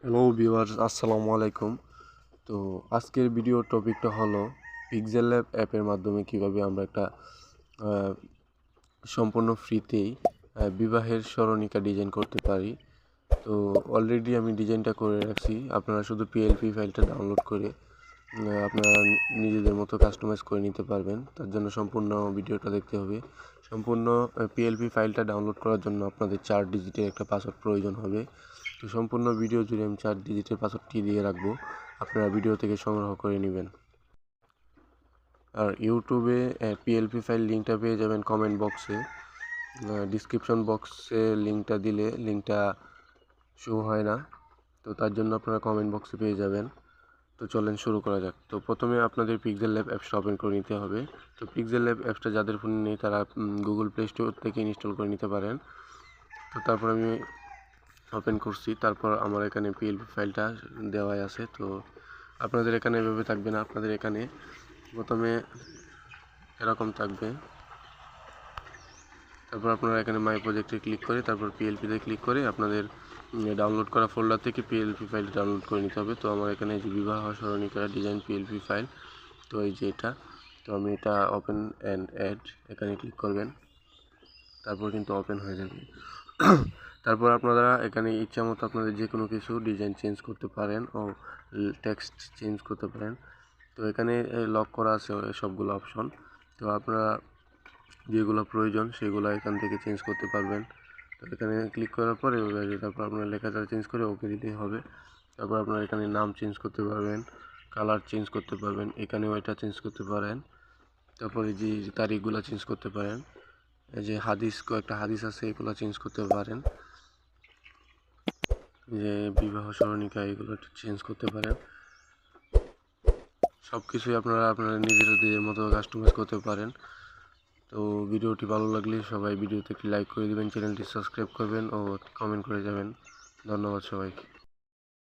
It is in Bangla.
হ্যালো ভিউয়ার্স, আসসালামু আলাইকুম। তো আজকের ভিডিও টপিকটা হলো পিক্সেল ল্যাব অ্যাপের মাধ্যমে কিভাবে আমরা একটা আহ, সম্পূর্ণ ফ্রিতেই বিবাহের স্মরণিকা ডিজাইন করতে পারি। তো অলরেডি আমি ডিজাইনটা করে রাখছি, আপনারা শুধু পিএলপি ফাইলটা ডাউনলোড করে আপনারা নিজেদের মতো কাস্টমাইজ করে নিতে পারবেন। তার জন্য সম্পূর্ণ ভিডিওটা দেখতে হবে। সম্পূর্ণ পিএলপি ফাইলটা ডাউনলোড করার জন্য আপনাদের 4 ডিজিটের একটা পাসওয়ার্ড প্রয়োজন হবে। তো সম্পূর্ণ ভিডিও জুড়ে আমি 4 ডিজিটের পাসওয়ার্ডটি দিয়ে রাখবো, আপনারা ভিডিও থেকে সংগ্রহ করে নেবেন। আর ইউটিউবে পিএলপি ফাইল লিঙ্কটা পেয়ে যাবেন কমেন্ট বক্সে, ডিসক্রিপশন বক্সে লিঙ্কটা দিলে লিঙ্কটা শো হয় না, তো তার জন্য আপনারা কমেন্ট বক্সে পেয়ে যাবেন। তো চলেন শুরু করা যাক। তো প্রথমে আপনাদের পিক্সেল ল্যাব অ্যাপসটা ওপেন করে নিতে হবে। তো পিক্সেল ল্যাব অ্যাপসটা যাদের ফোনে নেই তারা গুগল প্লে স্টোর থেকে ইনস্টল করে নিতে পারেন। তো তারপর আমি ওপেন করছি, তারপর আমার এখানে পিএলপি ফাইলটা দেওয়াই আছে। তো আপনাদের এখানে এভাবে থাকবে না, আপনাদের এখানে প্রথমে এরকম থাকবে। তারপর আপনারা এখানে মাই প্রজেক্টে ক্লিক করে তারপর পিএলপিতে ক্লিক করে আপনাদের ডাউনলোড করা ফোল্ডার থেকে পিএলপি ফাইল ডাউনলোড করে নিতে হবে। তো আমার এখানে এই যে বিবাহ স্মরণিকা ডিজাইন পিএলপি ফাইল, তো এই যে এটা। তো আমি এটা ওপেন অ্যান্ড অ্যাড এখানে ক্লিক করবেন, তারপর কিন্তু ওপেন হয়ে যাবে। তারপর আপনারা এখানে ইচ্ছা মতো আপনাদের যে কোনো কিছু ডিজাইন চেঞ্জ করতে পারেন ও টেক্সট চেঞ্জ করতে পারেন। তো এখানে লক করা আছে সবগুলো অপশন। তো আপনারা যেগুলো প্রয়োজন সেগুলো এখান থেকে চেঞ্জ করতে পারবেন। তো এখানে ক্লিক করার পরে তারপর আপনার লেখাটা চেঞ্জ করে ওকে দিলেই হবে। তারপর আপনারা এখানে নাম চেঞ্জ করতে পারবেন, কালার চেঞ্জ করতে পারবেন, এখানেও এটা চেঞ্জ করতে পারেন। তারপরে যে তারিখগুলো চেঞ্জ করতে পারেন, এই যে কয়েকটা হাদিস আছে এগুলো চেঞ্জ করতে পারেন, যে বিবাহ স্মরণিকা এগুলো চেঞ্জ করতে পারেন। সব কিছুই আপনারা নিজেদের মতো কাস্টমাইজ করতে পারেন। তো ভিডিওটি ভালো লাগলে সবাই ভিডিওতে একটি লাইক করে দিবেন, চ্যানেলটি সাবস্ক্রাইব করবেন ও কমেন্ট করে যাবেন। ধন্যবাদ সবাইকে।